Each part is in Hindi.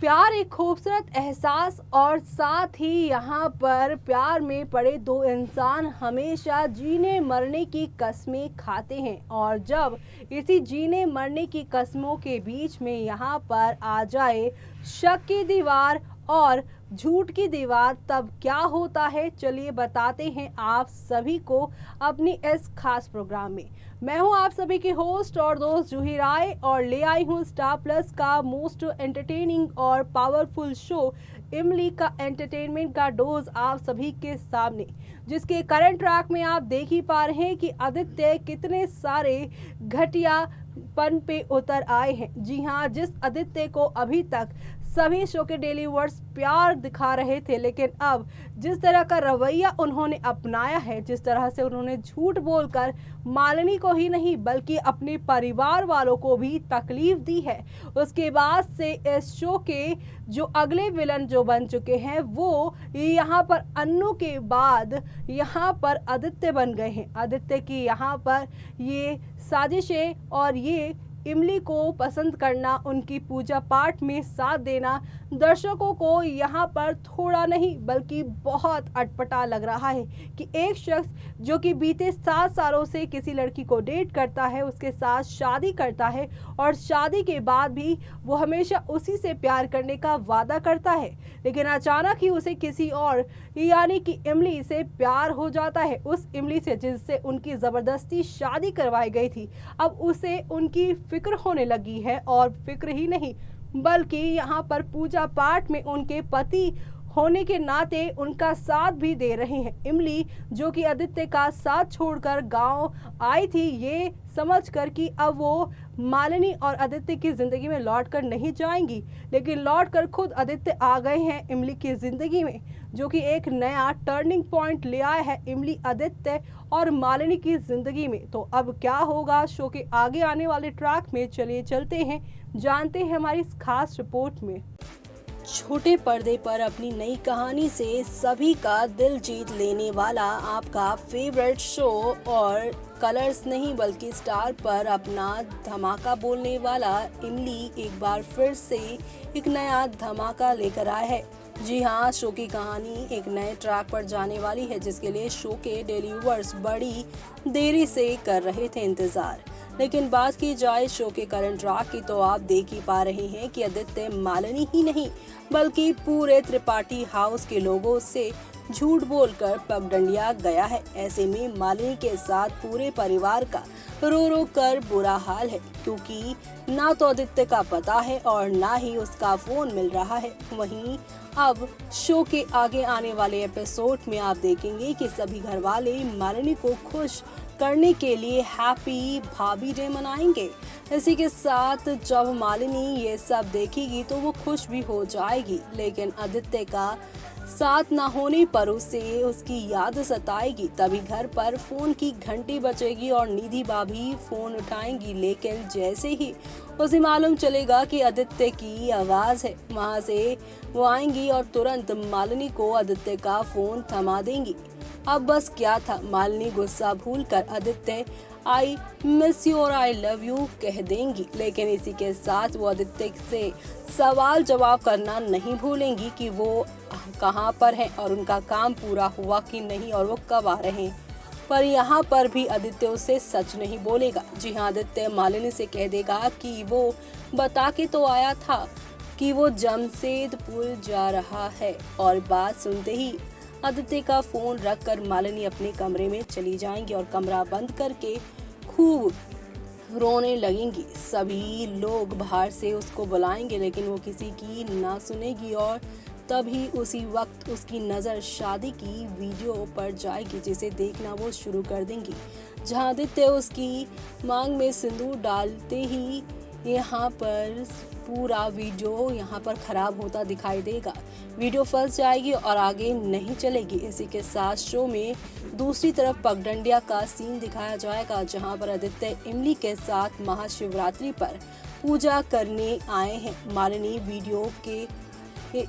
प्यार एक खूबसूरत एहसास और साथ ही यहाँ पर प्यार में पड़े दो इंसान हमेशा जीने मरने की कस्में खाते हैं और जब इसी जीने मरने की कस्मों के बीच में यहाँ पर आ जाए शक की दीवार और झूठ की दीवार तब क्या होता है, चलिए बताते हैं आप सभी को अपनी इस खास प्रोग्राम में। मैं हूं आप सभी की होस्ट और दोस्त जूही राय और ले आई हूं स्टार प्लस का मोस्ट एंटरटेनिंग और पावरफुल शो इमली का एंटरटेनमेंट का डोज आप सभी के सामने, जिसके करंट ट्रैक में आप देख ही पा रहे हैं कि आदित्य कितने सारे घटियापन पे उतर आए हैं। जी हाँ, जिस आदित्य को अभी तक सभी शो के डेली व्यूअर्स प्यार दिखा रहे थे, लेकिन अब जिस तरह का रवैया उन्होंने अपनाया है, जिस तरह से उन्होंने झूठ बोलकर मालिनी को ही नहीं बल्कि अपने परिवार वालों को भी तकलीफ दी है, उसके बाद से इस शो के जो अगले विलन जो बन चुके हैं वो यहाँ पर अन्नू के बाद यहाँ पर आदित्य बन गए हैं। आदित्य की यहाँ पर ये साजिशें और ये इमली को पसंद करना, उनकी पूजा पाठ में साथ देना दर्शकों को यहाँ पर थोड़ा नहीं बल्कि बहुत अटपटा लग रहा है कि एक शख्स जो कि बीते 7 सालों से किसी लड़की को डेट करता है, उसके साथ शादी करता है और शादी के बाद भी वो हमेशा उसी से प्यार करने का वादा करता है, लेकिन अचानक ही उसे किसी और यानी कि इमली से प्यार हो जाता है। उस इमली से जिससे उनकी ज़बरदस्ती शादी करवाई गई थी, अब उसे उनकी फिक्र होने लगी है और फिक्र ही नहीं बल्कि यहाँ पर पूजा पाठ में उनके पति होने के नाते उनका साथ भी दे रहे हैं। इमली जो कि आदित्य का साथ छोड़कर गांव आई थी ये समझकर कि अब वो मालिनी और आदित्य की जिंदगी में लौट कर नहीं जाएंगी, लेकिन लौट कर खुद आदित्य आ गए हैं इमली की जिंदगी में, जो कि एक नया टर्निंग पॉइंट ले आया है इमली, आदित्य और मालिनी की जिंदगी में। तो अब क्या होगा शो के आगे आने वाले ट्रैक में, चलिए चलते हैं, जानते हैं हमारी इस खास रिपोर्ट में। छोटे पर्दे पर अपनी नई कहानी से सभी का दिल जीत लेने वाला आपका फेवरेट शो और कलर्स नहीं बल्कि स्टार पर अपना धमाका बोलने वाला इमली एक बार फिर से एक नया धमाका लेकर आया है। जी हाँ, शो की कहानी एक नए ट्रैक पर जाने वाली है, जिसके लिए शो के डेली व्यूअर्स बड़ी देरी से कर रहे थे इंतजार। लेकिन बात की जाए शो के करंट ट्रैक की तो आप देख ही पा रहे हैं कि आदित्य मालिनी ही नहीं बल्कि पूरे त्रिपाठी हाउस के लोगों से झूठ बोलकर पगडंडिया गया है। ऐसे में मालिनी के साथ पूरे परिवार का रो रो कर बुरा हाल है, क्योंकि ना तो आदित्य का पता है और ना ही उसका फोन मिल रहा है। वहीं अब शो के आगे आने वाले एपिसोड में आप देखेंगे कि सभी घर वाले मालिनी को खुश करने के लिए हैप्पी भाभी डे मनाएंगे। इसी के साथ जब मालिनी ये सब देखेगी तो वो खुश भी हो जाएगी, लेकिन आदित्य का साथ ना होने पर उसे उसकी याद सताएगी। तभी घर पर फोन की घंटी बजेगी और निधि भाभी फोन उठाएंगी, लेकिन जैसे ही उसे मालूम चलेगा कि आदित्य की आवाज है, वहां से वो आएंगी और तुरंत मालिनी को आदित्य का फोन थमा देंगी। अब बस क्या था, मालिनी गुस्सा भूलकर आदित्य आई मिस यू और आई लव यू कह देंगी, लेकिन इसी के साथ वो आदित्य से सवाल जवाब करना नहीं भूलेंगी कि वो कहाँ पर है और उनका काम पूरा हुआ कि नहीं और वो कब आ रहे हैं। पर यहाँ पर भी आदित्य उसे सच नहीं बोलेगा। जी हाँ, आदित्य मालिनी से कह देगा कि वो बता के तो आया था कि वो जमशेदपुर जा रहा है, और बात सुनते ही आदित्य का फोन रखकर मालिनी अपने कमरे में चली जाएंगी और कमरा बंद करके खूब रोने लगेंगी। सभी लोग बाहर से उसको बुलाएंगे, लेकिन वो किसी की ना सुनेगी और तभी उसी वक्त उसकी नज़र शादी की वीडियो पर जाएगी, जिसे देखना वो शुरू कर देंगी, जहां आदित्य उसकी मांग में सिंदूर डालते ही यहाँ पर पूरा वीडियो यहाँ पर खराब होता दिखाई देगा। वीडियो फंस जाएगी और आगे नहीं चलेगी। इसी के साथ शो में दूसरी तरफ पगडंडिया का सीन दिखाया जाएगा, जहाँ पर आदित्य इमली के साथ महाशिवरात्रि पर पूजा करने आए हैं। मालिनी वीडियो के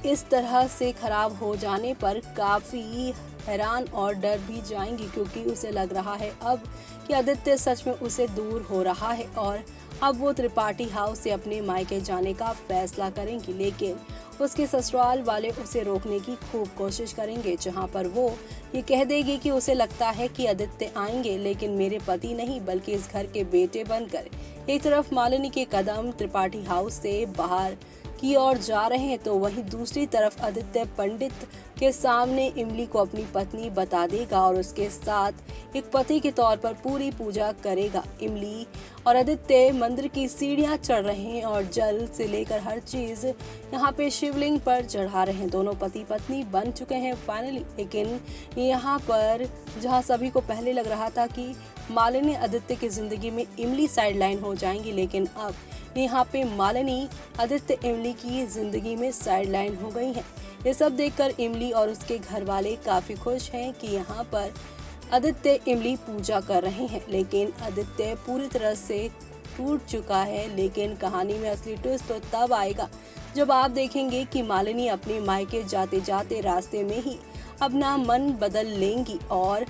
इस तरह से खराब हो जाने पर काफ़ी हैरान और डर भी जाएंगी, क्योंकि उसे लग रहा है अब कि आदित्य सच में उसे दूर हो रहा है और अब वो त्रिपाठी हाउस से अपने मायके जाने का फैसला करेंगी, लेकिन उसके ससुराल वाले उसे रोकने की खूब कोशिश करेंगे, जहां पर वो ये कह देगी कि उसे लगता है कि आदित्य आएंगे, लेकिन मेरे पति नहीं बल्कि इस घर के बेटे बनकर। एक तरफ मालिनी के कदम त्रिपाठी हाउस से बाहर की ओर जा रहे हैं, तो वहीं दूसरी तरफ आदित्य पंडित के सामने इमली को अपनी पत्नी बता देगा और उसके साथ एक पति के तौर पर पूरी पूजा करेगा। इमली और आदित्य मंदिर की सीढ़ियां चढ़ रहे हैं और जल से लेकर हर चीज यहाँ पे शिवलिंग पर चढ़ा रहे हैं। दोनों पति पत्नी बन चुके हैं फाइनली। लेकिन यहाँ पर जहाँ सभी को पहले लग रहा था कि मालिनी आदित्य की जिंदगी में इमली साइडलाइन हो जाएंगी, लेकिन अब यहाँ पे मालिनी आदित्य इमली की जिंदगी में साइडलाइन हो गई हैं। ये सब देखकर इमली और उसके घर वाले काफी खुश हैं कि यहाँ पर आदित्य इमली पूजा कर रहे हैं, लेकिन आदित्य पूरी तरह से टूट चुका है। लेकिन कहानी में असली ट्विस्ट तो तब आएगा जब आप देखेंगे कि मालिनी अपने मायके जाते जाते रास्ते में ही अपना मन बदल लेंगी और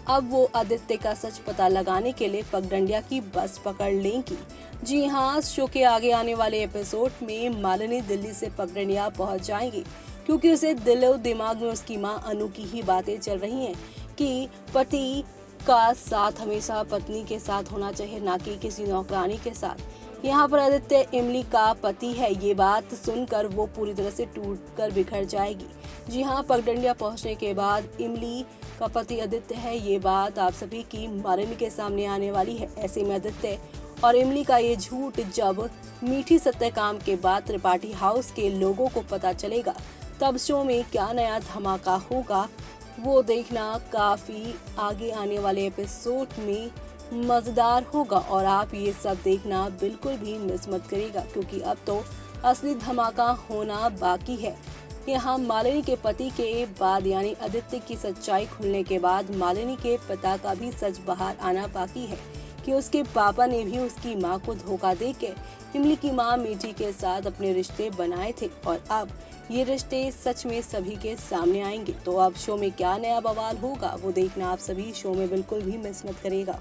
अब वो आदित्य का सच पता लगाने के लिए पगडंडिया की बस पकड़ लेंगी। जी हाँ, शो के आगे आने वाले एपिसोड में मालिनी दिल्ली से पगडंडिया पहुंच जाएंगी, क्योंकि उसे दिलो दिमाग में उसकी मां अनु की ही बातें चल रही हैं कि पति का साथ हमेशा पत्नी के साथ होना चाहिए, ना कि किसी नौकरानी के साथ। यहाँ पर आदित्य इमली का पति है, ये बात सुनकर वो पूरी तरह से टूट कर बिखर जाएगी। जी हाँ, पगडंडिया पहुँचने के बाद इमली का पति आदित्य है, ये बात आप सभी की मालिनी के सामने आने वाली है। ऐसे में आदित्य और इमली का ये झूठ जब मीठी सत्यकाम के बाद त्रिपाठी हाउस के लोगों को पता चलेगा, तब शो में क्या नया धमाका होगा वो देखना काफी आगे आने वाले एपिसोड में मजेदार होगा। और आप ये सब देखना बिल्कुल भी मिस मत करिएगा, क्योंकि अब तो असली धमाका होना बाकी है। यहाँ मालिनी के पति के बाद यानी आदित्य की सच्चाई खुलने के बाद मालिनी के पिता का भी सच बाहर आना बाकी है कि उसके पापा ने भी उसकी मां को धोखा देके इमली की मां मीठी के साथ अपने रिश्ते बनाए थे, और अब ये रिश्ते सच में सभी के सामने आएंगे। तो अब शो में क्या नया बवाल होगा वो देखना आप सभी शो में बिल्कुल भी मिस मत करिएगा।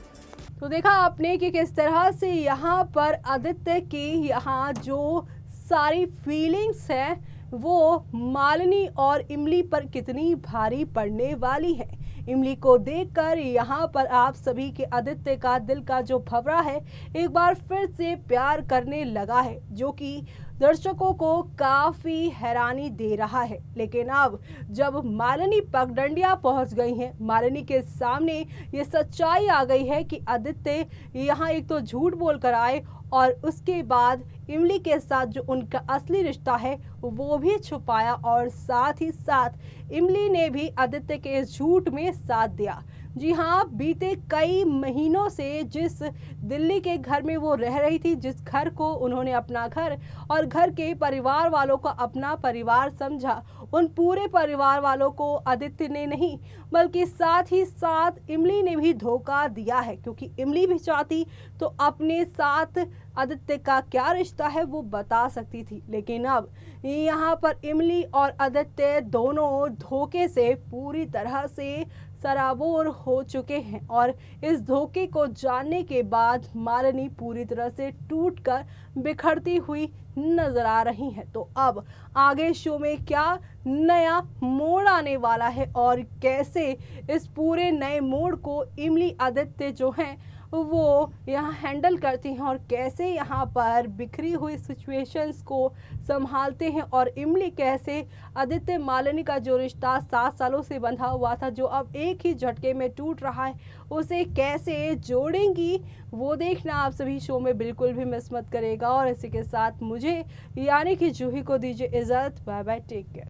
तो देखा आपने कि किस तरह से यहाँ पर आदित्य की यहाँ जो सारी फीलिंग्स है वो मालिनी और इमली पर कितनी भारी पड़ने वाली है। इमली को देखकर यहाँ पर आप सभी के आदित्य का दिल का जो भंवरा है एक बार फिर से प्यार करने लगा है, जो कि दर्शकों को काफी हैरानी दे रहा है। लेकिन अब जब मालिनी पगडंडिया पहुंच गई हैं, मालिनी के सामने ये सच्चाई आ गई है कि आदित्य यहाँ एक तो झूठ बोल कर आए और उसके बाद इमली के साथ जो उनका असली रिश्ता है वो भी छुपाया, और साथ ही साथ इमली ने भी आदित्य के इस झूठ में साथ दिया। जी हाँ, बीते कई महीनों से जिस दिल्ली के घर में वो रह रही थी, जिस घर को उन्होंने अपना घर और घर के परिवार वालों को अपना परिवार समझा, उन पूरे परिवार वालों को आदित्य ने नहीं बल्कि साथ ही साथ इमली ने भी धोखा दिया है, क्योंकि इमली भी चाहती तो अपने साथ आदित्य का क्या रिश्ता है वो बता सकती थी। लेकिन अब यहाँ पर इमली और आदित्य दोनों धोखे से पूरी तरह से सराबोर हो चुके हैं, और इस धोखे को जानने के बाद मालिनी पूरी तरह से टूटकर बिखरती हुई नजर आ रही हैं। तो अब आगे शो में क्या नया मोड़ आने वाला है और कैसे इस पूरे नए मोड़ को इमली आदित्य जो हैं वो यहाँ हैंडल करती हैं और कैसे यहाँ पर बिखरी हुई सिचुएशंस को संभालते हैं, और इमली कैसे आदित्य मालिनी का जो रिश्ता 7 सालों से बंधा हुआ था जो अब एक ही झटके में टूट रहा है उसे कैसे जोड़ेंगी वो देखना आप सभी शो में बिल्कुल भी मिस मत करेगा। और इसी के साथ मुझे यानी कि जूही को दीजिए इजाजत। Bye bye, take care.